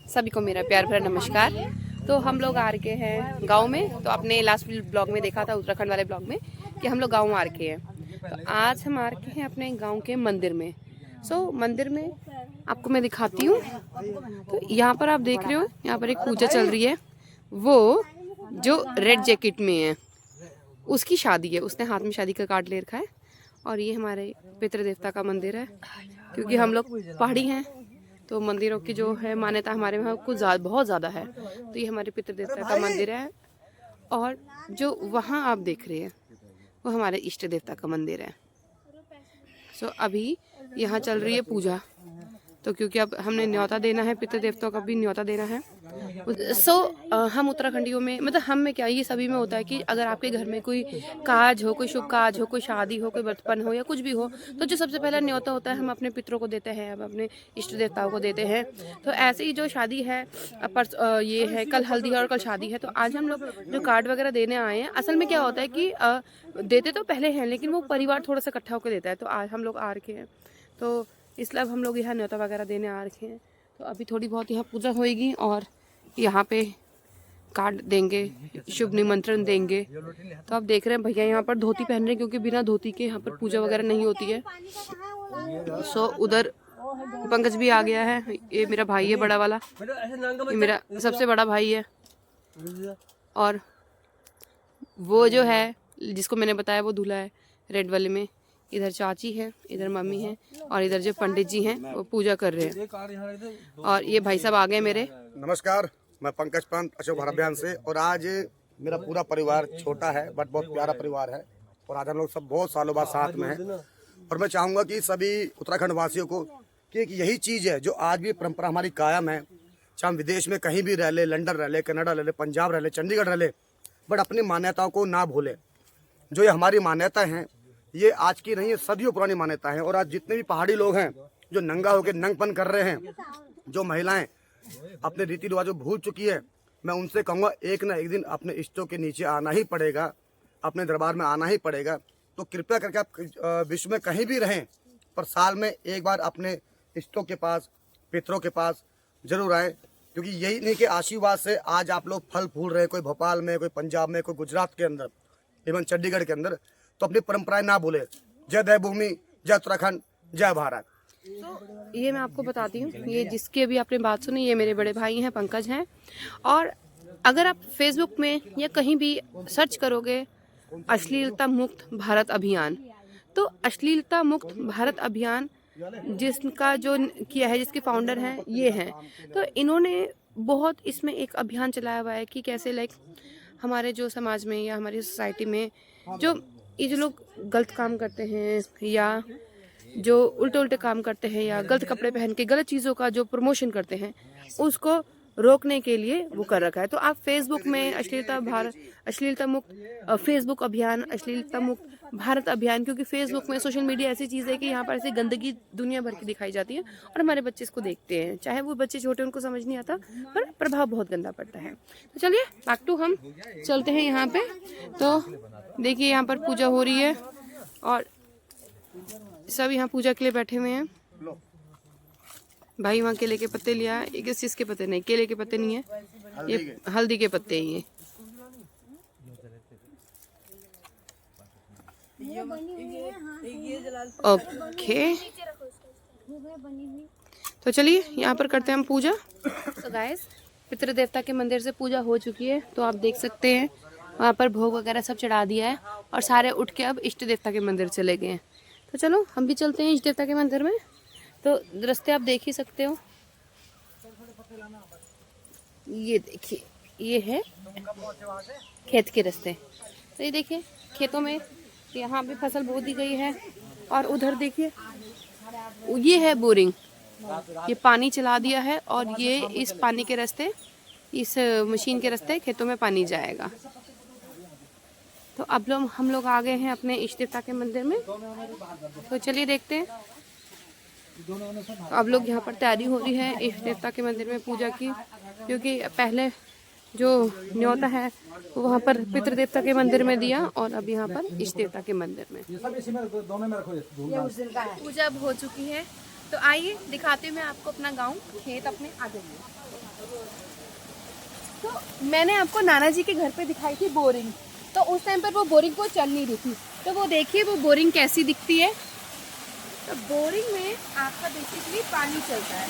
सभी को मेरा प्यार भरा नमस्कार। तो हम लोग आ रखे हैं गांव में। तो आपने लास्ट ब्लॉग में देखा था, उत्तराखंड वाले ब्लॉग में, कि हम लोग गांव आ रखे हैं। तो आज हम आ रखे हैं अपने गांव के मंदिर में। मंदिर में आपको मैं दिखाती हूँ। तो यहाँ पर आप देख रहे हो, यहाँ पर एक पूजा चल रही है। वो जो रेड जैकेट में है उसकी शादी है, उसने हाथ में शादी का कार्ड ले रखा है। और ये हमारे पितृ देवता का मंदिर है। क्योंकि हम लोग पहाड़ी हैं तो मंदिरों की जो है मान्यता हमारे वहाँ कुछ बहुत ज़्यादा है। तो ये हमारे पितृ देवता का मंदिर है। और जो वहाँ आप देख रहे हैं वो हमारे इष्ट देवता का मंदिर है। अभी यहाँ चल रही है पूजा। तो क्योंकि अब हमने न्योता देना है, पितृ देवताओं का भी न्योता देना है। हम उत्तराखंडियों में, मतलब हम में क्या, ये सभी में होता है कि अगर आपके घर में कोई काज हो, कोई शुभ काज हो, कोई शादी हो, कोई बचपन हो या कुछ भी हो, तो जो सबसे पहला न्योता होता है हम अपने पितरों को देते हैं, हम अपने इष्ट देवताओं को देते हैं। तो ऐसे ही जो शादी है, ये है कल हल्दी और कल शादी है। तो आज हम लोग जो कार्ड वगैरह देने आए हैं, असल में क्या होता है कि देते तो पहले हैं लेकिन वो परिवार थोड़ा सा इकट्ठा होकर देता है। तो आज हम लोग आ रखे हैं, तो इसलिए अब हम लोग यहाँ न्योता वगैरह देने आ रखे हैं। तो अभी थोड़ी बहुत यहाँ पूजा होएगी और यहाँ पे कार्ड देंगे, शुभ निमंत्रण देंगे। तो आप देख रहे हैं भैया यहाँ पर धोती पहन रहे हैं, क्योंकि बिना धोती के यहाँ पर पूजा वगैरह नहीं होती है। उधर पंकज भी आ गया है। ये मेरा भाई है बड़ा वाला, ये मेरा सबसे बड़ा भाई है। और वो जो है जिसको मैंने बताया वो दूल्हा है रेड वाले में। इधर चाची है, इधर मम्मी है और इधर जो पंडित जी हैं वो पूजा कर रहे हैं। और ये भाई साहब आ गए मेरे। नमस्कार, मैं पंकज पंत अशोक अभियान से। और आज मेरा पूरा परिवार छोटा है बट बहुत प्यारा परिवार है। और आज हम लोग सब बहुत सालों बाद साथ में हैं। और मैं चाहूँगा कि सभी उत्तराखंड वासियों को कि एक यही चीज़ है जो आज भी परंपरा हमारी कायम है। चाहे हम विदेश में कहीं भी रह ले, लंदन रह ले, कनाडा रह ले, पंजाब रह ले, चंडीगढ़ रह ले, बट अपनी मान्यताओं को ना भूले। जो ये हमारी मान्यता हैं ये आज की नहीं है, सदियों पुरानी मान्यता है। और आज जितने भी पहाड़ी लोग हैं जो नंगा होकर नंगपन कर रहे हैं, जो महिलाएं अपने रीति रिवाजों भूल चुकी है, मैं उनसे कहूँगा एक ना एक दिन अपने इष्टों के नीचे आना ही पड़ेगा, अपने दरबार में आना ही पड़ेगा। तो कृपया करके आप विश्व में कहीं भी रहें पर साल में एक बार अपने इष्टों के पास, पितरों के पास जरूर आए। क्योंकि यही नहीं कि आशीर्वाद से आज आप लोग फल फूल रहे हैं, कोई भोपाल में, कोई पंजाब में, कोई गुजरात के अंदर, इवन चंडीगढ़ के अंदर। तो अपनी परंपराएं ना भूले। जय देवभूमि, जय उत्तराखंड, जय भारत। तो ये मैं आपको बताती हूँ, ये जिसकी अभी आपने बात सुनी ये मेरे बड़े भाई हैं, पंकज हैं। और अगर आप फेसबुक में या कहीं भी सर्च करोगे अश्लीलता मुक्त भारत अभियान, तो अश्लीलता मुक्त भारत अभियान जिसका जो किया है, जिसके फाउंडर हैं ये हैं। तो इन्होंने बहुत इसमें एक अभियान चलाया हुआ है कि कैसे लाइक हमारे जो समाज में या हमारी सोसाइटी में जो ये जो लोग गलत काम करते हैं या जो उल्टे उल्टे काम करते हैं या गलत कपड़े पहन के गलत चीज़ों का जो प्रमोशन करते हैं, उसको रोकने के लिए वो कर रखा है। तो आप फेसबुक में अश्लीलता मुक्त फेसबुक अभियान, अश्लीलता मुक्त भारत अभियान, क्योंकि फेसबुक में सोशल मीडिया ऐसी चीज़ है कि यहाँ पर ऐसी गंदगी दुनिया भर की दिखाई जाती है और हमारे बच्चे इसको देखते हैं। चाहे वो बच्चे छोटे, उनको समझ नहीं आता, पर प्रभाव बहुत गंदा पड़ता है। तो चलिए बैक टू हम चलते हैं यहाँ पे। तो देखिए यहाँ पर पूजा हो रही है और सब यहाँ पूजा के लिए बैठे हुए हैं। भाई वहाँ केले के पत्ते लिया है, किस चीज़ के पत्ते? नहीं, केले के पत्ते नहीं है, ये हल्दी के पत्ते हैं ये। ओके, तो चलिए यहाँ पर करते हैं हम पूजा। तो गाइस, पितृ देवता के मंदिर से पूजा हो चुकी है। तो आप देख सकते हैं वहाँ पर भोग वगैरह सब चढ़ा दिया है और सारे उठ के अब इष्ट देवता के मंदिर चले गए हैं। तो चलो हम भी चलते हैं इष्ट देवता के मंदिर में। तो रास्ते आप देख ही सकते हो, ये देखिए ये है खेत के रास्ते। तो ये देखिए खेतों में यहाँ भी फसल बो दी गई है। और उधर देखिए ये है बोरिंग, ये पानी चला दिया है और ये इस पानी के रास्ते, इस मशीन के रास्ते खेतों में पानी जाएगा। तो अब हम लोग आ गए हैं अपने इष्ट देवता के मंदिर में। तो चलिए देखते हैं। अब लोग यहाँ पर तैयारी हो रही है इष्ट देवता के मंदिर में पूजा की, क्योंकि पहले जो न्योता है वो वहाँ पर पितृ देवता के मंदिर में दिया और अब यहाँ पर इष्ट देवता के मंदिर में पूजा अब हो चुकी है। तो आइए दिखाती हूँ मैं आपको अपना गांव, खेत अपने आगे। तो मैंने आपको नाना जी के घर पे दिखाई थी बोरिंग, तो उस टाइम पर वो बोरिंग को चल नहीं रही थी, तो वो देखिए वो बोरिंग कैसी दिखती है। तो बोरिंग में आपका बेसिकली पानी चलता है,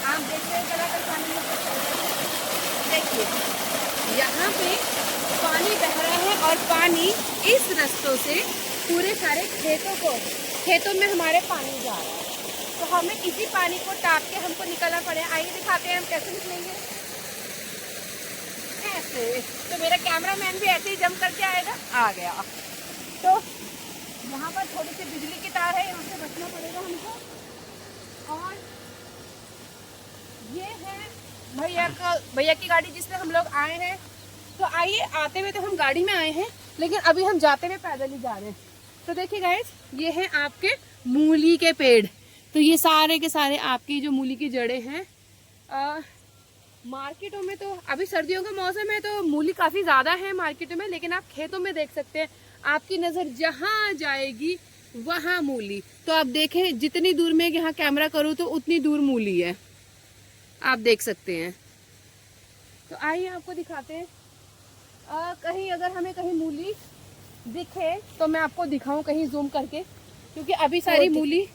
आप देख रहे हैं कलाकर पानी में चल रहा है। देखिए यहाँ पे पानी बह रहा है और पानी इस रास्तों से पूरे सारे खेतों में हमारे पानी जा रहा है। तो हमें इसी पानी को टाप के हमको निकलना पड़े। आइए दिखाते हैं हम कैसे निकलेंगे। ऐसे तो मेरा कैमरामैन भी ऐसे ही जंप करके आएगा, आ गया। तो यहाँ पर थोड़ी सी बिजली की तार है, यहाँ से बचना पड़ेगा हमको। और ये है भैया की गाड़ी जिससे हम लोग आए हैं। तो आइए, आते हुए तो हम गाड़ी में आए हैं, लेकिन अभी हम जाते हुए पैदल ही जा रहे हैं। तो देखिए गाइस, ये हैं आपके मूली के पेड़। तो ये सारे के सारे आपकी जो मूली की जड़ें हैं। मार्केटों में तो अभी सर्दियों का मौसम है तो मूली काफ़ी ज़्यादा है मार्केटों में, लेकिन आप खेतों में देख सकते हैं, आपकी नज़र जहाँ जाएगी वहाँ मूली। तो आप देखें, जितनी दूर में यहाँ कैमरा करूँ तो उतनी दूर मूली है, आप देख सकते हैं। तो आइए आपको दिखाते हैं। कहीं अगर हमें कहीं मूली दिखे तो मैं आपको दिखाऊं कहीं जूम करके, क्योंकि अभी सारी मूली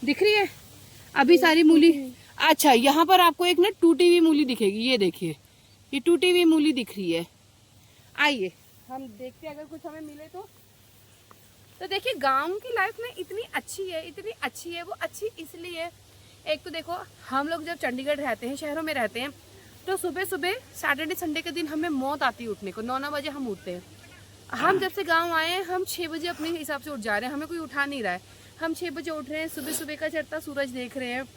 दिख रही है, अभी सारी मूली। अच्छा, यहाँ पर आपको एक ना टूटी हुई मूली दिखेगी, ये देखिए, ये टूटी हुई मूली दिख रही है। आइए हम देखते हैं अगर कुछ हमें मिले तो देखिए गांव की लाइफ में इतनी अच्छी है। वो अच्छी इसलिए, एक तो देखो हम लोग जब चंडीगढ़ रहते हैं, शहरों में रहते हैं, तो सुबह सुबह सैटरडे संडे के दिन हमें मौत आती है उठने को। 9 बजे हम उठते हैं। हम जब से गांव आए हैं, हम 6 बजे अपने हिसाब से उठ जा रहे हैं, हमें कोई उठा नहीं रहा है। हम 6 बजे उठ रहे हैं, सुबह सुबह का चढ़ता सूरज देख रहे हैं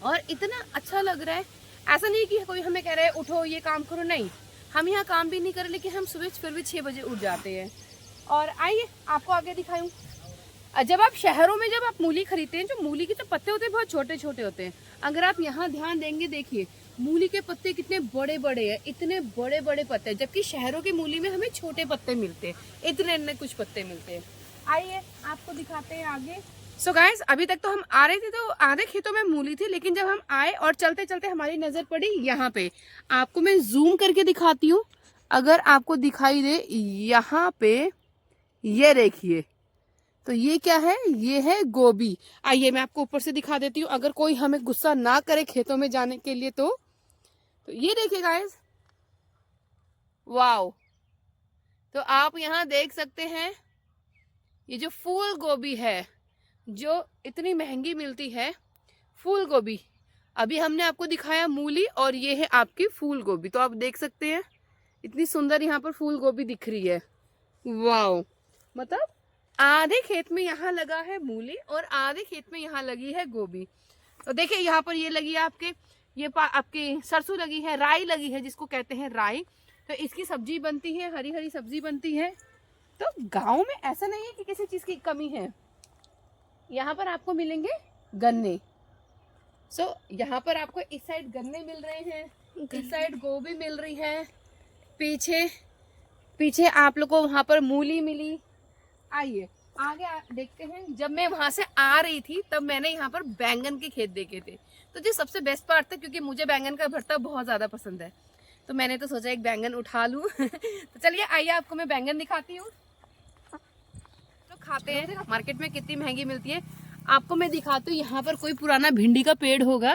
और इतना अच्छा लग रहा है। ऐसा नहीं कि कोई हमें कह रहा है उठो ये काम करो, नहीं, हम यहाँ काम भी नहीं कर रहे, लेकिन हम सुबह फिर भी 6 बजे उठ जाते हैं। और आइए आपको आगे दिखाऊं। जब आप शहरों में जब आप मूली खरीदते हैं, जो मूली के तो पत्ते होते हैं बहुत छोटे छोटे होते हैं। अगर आप यहाँ ध्यान देंगे, देखिए मूली के पत्ते कितने बड़े बड़े हैं, इतने बड़े बड़े पत्ते हैं, जबकि शहरों की मूली में हमें छोटे पत्ते मिलते हैं, इतने कुछ पत्ते मिलते हैं। आइए आपको दिखाते हैं आगे। सो गाइस, अभी तक तो हम आ रहे थे तो आधे खेतों में मूली थी, लेकिन जब हम आए और चलते चलते हमारी नजर पड़ी यहाँ पे, आपको मैं जूम करके दिखाती हूँ, अगर आपको दिखाई दे यहाँ पे, ये देखिए, तो ये क्या है, ये है गोभी। आइए मैं आपको ऊपर से दिखा देती हूँ, अगर कोई हमें गुस्सा ना करे खेतों में जाने के लिए तो ये देखिए गाइस, वाओ। तो आप यहाँ देख सकते हैं, ये जो फूल गोभी है जो इतनी महंगी मिलती है, फूल गोभी। अभी हमने आपको दिखाया मूली और ये है आपकी फूल गोभी। तो आप देख सकते हैं इतनी सुंदर यहाँ पर फूल गोभी दिख रही है, वाओ। मतलब आधे खेत में यहाँ लगा है मूली और आधे खेत में यहाँ लगी है गोभी। तो देखिए यहाँ पर ये लगी है आपके, ये आपकी सरसों लगी है, राई लगी है जिसको कहते हैं राई। तो इसकी सब्जी बनती है, हरी हरी सब्जी बनती है। तो गांव में ऐसा नहीं है कि किसी चीज की कमी है। यहाँ पर आपको मिलेंगे गन्ने। सो यहाँ पर आपको इस साइड गन्ने मिल रहे हैं, इस साइड गोभी मिल रही है, पीछे आप लोग को वहां पर मूली मिली। आइए आगे देखते हैं। जब मैं वहां से आ रही थी तब मैंने यहाँ पर बैंगन के खेत देखे थे। तो जो सबसे बेस्ट पार्ट था, क्योंकि मुझे बैंगन का भरता बहुत ज्यादा पसंद है, तो मैंने तो सोचा एक बैंगन उठा लूं। तो चलिए आइए आपको मैं बैंगन दिखाती हूँ। तो खाते हैं, मार्केट में कितनी महंगी मिलती है आपको मैं दिखाती हूँ। यहाँ पर कोई पुराना भिंडी का पेड़ होगा,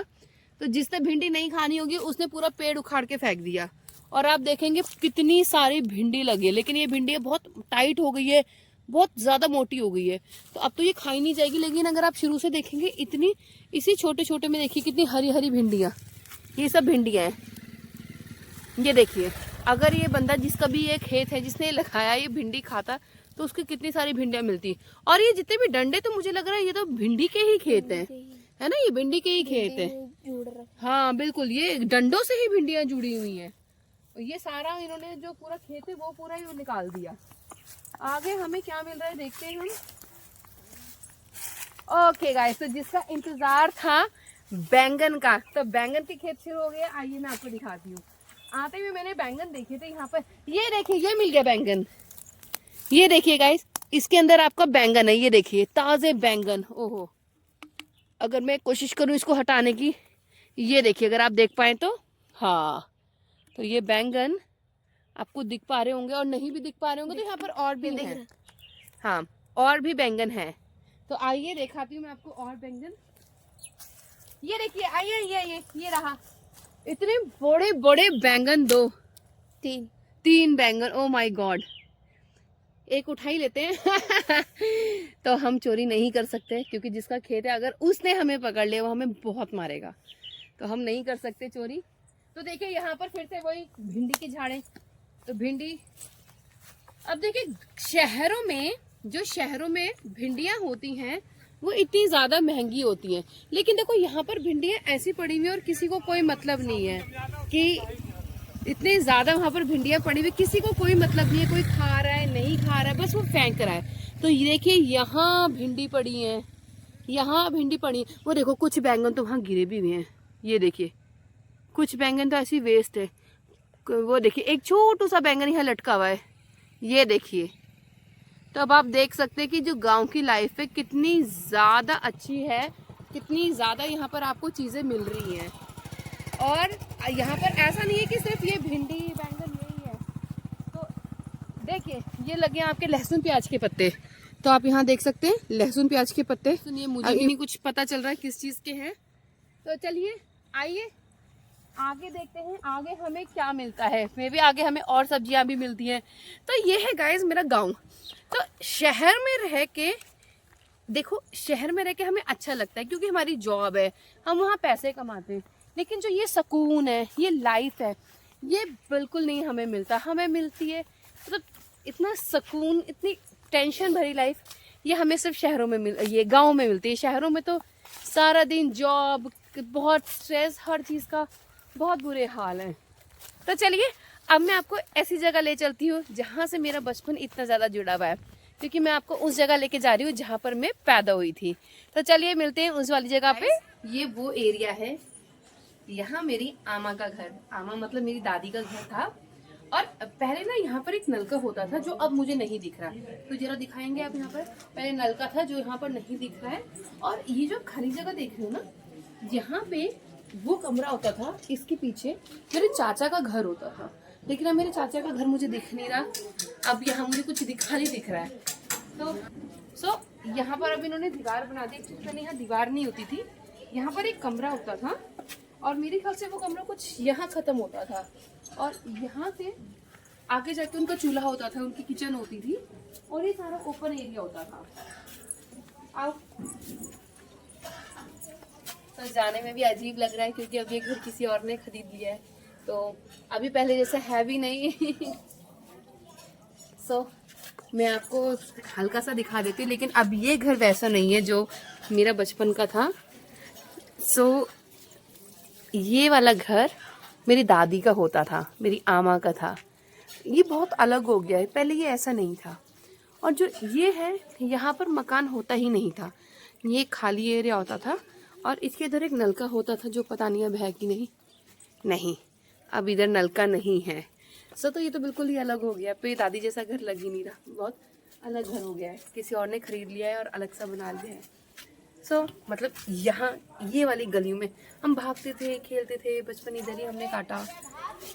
तो जिसने भिंडी नहीं खानी होगी उसने पूरा पेड़ उखाड़ के फेंक दिया, और आप देखेंगे कितनी सारी भिंडी लगी है। लेकिन ये भिंडी बहुत टाइट हो गई है, बहुत ज्यादा मोटी हो गई है, तो अब तो ये खाई नहीं जाएगी। लेकिन अगर आप शुरू से देखेंगे, इतनी इसी छोटे छोटे में देखिए कितनी हरी हरी भिंडियाँ, ये सब भिंडियाँ हैं। ये देखिए, अगर ये बंदा जिसका भी ये खेत है, जिसने लगाया ये भिंडी खाता, तो उसकी कितनी सारी भिंडियाँ मिलती। और ये जितने भी डंडे, तो मुझे लग रहा है ये तो भिंडी के ही खेत हैं, है ना, ये भिंडी के ही खेत है। हाँ बिल्कुल, ये डंडों से ही भिंडियाँ जुड़ी हुई हैं। ये सारा इन्होंने जो पूरा खेत है वो पूरा ही निकाल दिया। आगे हमें क्या मिल रहा है देखते हैं हम। ओके गाइस, तो जिसका इंतजार था बैंगन का, तो बैंगन के खेत शुरू हो गया। आइए मैं आपको दिखाती हूँ। आते हुए मैंने बैंगन देखे थे यहाँ पर, ये देखिए, ये मिल गया बैंगन। ये देखिए गाइस, इसके अंदर आपका बैंगन है, ये देखिए ताजे बैंगन। ओहो, अगर मैं कोशिश करूँ इसको हटाने की, ये देखिए अगर आप देख पाए तो, हाँ, तो ये बैंगन आपको दिख पा रहे होंगे, और नहीं भी दिख पा रहे होंगे तो यहाँ पर और भी हैं। हाँ, और भी बैंगन हैं। तो आइए दिखाती हूँ मैं आपको और बैंगन। ये देखिए, आइए, ये रहा, इतने बड़े बड़े बैंगन, तीन बैंगन, ओ माय गॉड। एक उठा ही लेते हैं तो हम चोरी नहीं कर सकते क्योंकि जिसका खेत है, अगर उसने हमें पकड़ लिया वो हमें बहुत मारेगा, तो हम नहीं कर सकते चोरी। तो देखिए यहाँ पर फिर से वही भिंडी की झाड़ें, तो भिंडी, अब देखिए शहरों में भिंडियां होती हैं वो इतनी ज्यादा महंगी होती हैं, लेकिन देखो यहाँ पर भिंडियां ऐसी पड़ी हुई है और किसी को कोई मतलब नहीं है कि इतने ज्यादा वहां पर भिंडियां पड़ी हुई, किसी को कोई मतलब नहीं है, कोई खा रहा है नहीं खा रहा है, बस वो फेंक रहा है। तो ये देखिए यहाँ भिंडी पड़ी है, यहाँ भिंडी पड़ी है, वो देखो कुछ बैंगन तो वहाँ गिरे भी हुए हैं, ये देखिए कुछ बैंगन तो ऐसी वेस्ट है। वो देखिए एक छोटू सा बैंगन यहाँ लटका हुआ है, ये देखिए। तो अब आप देख सकते हैं कि जो गांव की लाइफ है कितनी ज़्यादा अच्छी है, कितनी ज़्यादा यहाँ पर आपको चीज़ें मिल रही हैं। और यहाँ पर ऐसा नहीं है कि सिर्फ ये भिंडी बैंगन यही है, तो देखिए ये लगे हैं आपके लहसुन प्याज के पत्ते, तो आप यहाँ देख सकते हैं लहसुन प्याज के पत्ते। सुनिए मुझे भी नहीं कुछ पता चल रहा है किस चीज़ के हैं, तो चलिए आइए आगे देखते हैं आगे हमें क्या मिलता है। मे भी आगे हमें और सब्जियां भी मिलती हैं। तो ये है गाइस मेरा गांव। तो शहर में रह के देखो, शहर में रह के हमें अच्छा लगता है क्योंकि हमारी जॉब है, हम वहाँ पैसे कमाते हैं, लेकिन जो ये सुकून है, ये लाइफ है, ये बिल्कुल नहीं हमें मिलता। हमें मिलती है मतलब इतना सुकून, इतनी टेंशन भरी लाइफ, ये हमें सिर्फ शहरों में ये गाँव में मिलती है। शहरों में तो सारा दिन जॉब, बहुत स्ट्रेस, हर चीज़ का बहुत बुरे हाल हैं। तो चलिए अब मैं आपको ऐसी जगह ले चलती हूँ जहाँ से मेरा बचपन इतना ज़्यादा जुड़ा हुआ है, क्योंकि मैं आपको उस जगह लेके जा रही हूँ जहाँ पर मैं पैदा हुई थी। तो चलिए मिलते हैं उस वाली जगह पे। ये वो एरिया है, यहाँ मेरी आमा का घर, आमा मतलब मेरी दादी का घर था। और पहले ना यहाँ पर एक नलका होता था जो अब मुझे नहीं दिख रहा, तो जरा दिखाएंगे आप। यहाँ पर पहले नलका था जो यहाँ पर नहीं दिख रहा है। और ये जो खाली जगह देख रहे हो ना, यहाँ पे वो कमरा होता था, इसके पीछे मेरे चाचा का घर होता था, लेकिन अब मेरे चाचा का घर मुझे दिख नहीं रहा। अब यहाँ मुझे कुछ नहीं दिख रहा है। तो यहाँ पर अब इन्होंने दीवार बना दी। पहले यहाँ दीवार नहीं होती थी, यहाँ पर एक कमरा होता था, और मेरे ख्याल से वो कमरा कुछ यहाँ खत्म होता था, और यहाँ से आगे जाके उनका चूल्हा होता था, उनकी किचन होती थी, और ये सारा ओपन एरिया होता था। आओ। तो जाने में भी अजीब लग रहा है क्योंकि अब ये घर किसी और ने खरीद लिया है, तो अभी पहले जैसे है भी नहीं सो मैं आपको हल्का सा दिखा देती हूँ, लेकिन अब ये घर वैसा नहीं है जो मेरा बचपन का था। सो ये वाला घर मेरी दादी का होता था, मेरी आमा का था। ये बहुत अलग हो गया है, पहले ये ऐसा नहीं था। और जो ये है, यहाँ पर मकान होता ही नहीं था, ये खाली एरिया होता था, और इसके इधर एक नलका होता था जो पता नहीं अब है कि नहीं, अब इधर नलका नहीं है। तो ये तो बिल्कुल ही अलग हो गया, पे दादी जैसा घर लग ही नहीं रहा, बहुत अलग घर हो गया है, किसी और ने खरीद लिया है और अलग सा बना लिया है। मतलब यहाँ ये वाली गलियों में हम भागते थे, खेलते थे, बचपन इधर ही हमने काटा।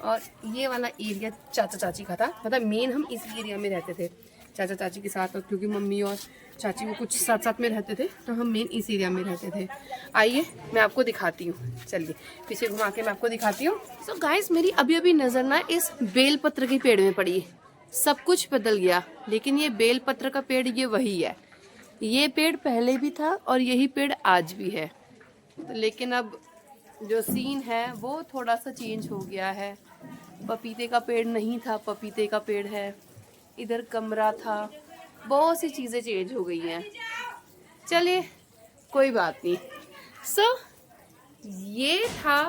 और ये वाला एरिया चाचा चाची का था, मतलब मेन हम इस एरिया में रहते थे चाचा चाची के साथ, और क्योंकि मम्मी और चाची वो कुछ साथ साथ में रहते थे, तो हम मेन इस एरिया में रहते थे। आइए मैं आपको दिखाती हूँ, चलिए पीछे घुमा के मैं आपको दिखाती हूँ। सो गाइस मेरी अभी नज़र ना इस बेलपत्र के पेड़ में पड़ी है। सब कुछ बदल गया, लेकिन ये बेलपत्र का पेड़ ये वही है। ये पेड़ पहले भी था और यही पेड़ आज भी है, लेकिन अब जो सीन है वो थोड़ा सा चेंज हो गया है। पपीते का पेड़ नहीं था, पपीते का पेड़ है, इधर कमरा था, बहुत सी चीज़ें चेंज हो गई हैं। चलिए कोई बात नहीं। ये था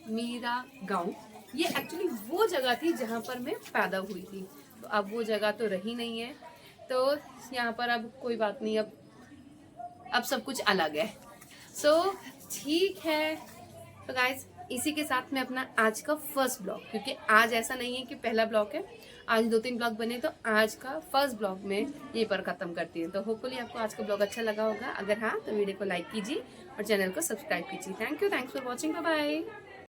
मेरा गांव। ये एक्चुअली वो जगह थी जहाँ पर मैं पैदा हुई थी, तो अब वो जगह तो रही नहीं है, तो यहाँ पर अब कोई बात नहीं, अब सब कुछ अलग है। ठीक है। तो गाइस इसी के साथ में अपना आज का फर्स्ट ब्लॉग, क्योंकि आज ऐसा नहीं है कि पहला ब्लॉग है, आज 2-3 ब्लॉग बने, तो आज का फर्स्ट ब्लॉग में यहीं पर ख़त्म करती हूँ। तो होपफुली आपको आज का ब्लॉग अच्छा लगा होगा। अगर हाँ तो वीडियो को लाइक कीजिए और चैनल को सब्सक्राइब कीजिए। Thanks for watching. Bye bye.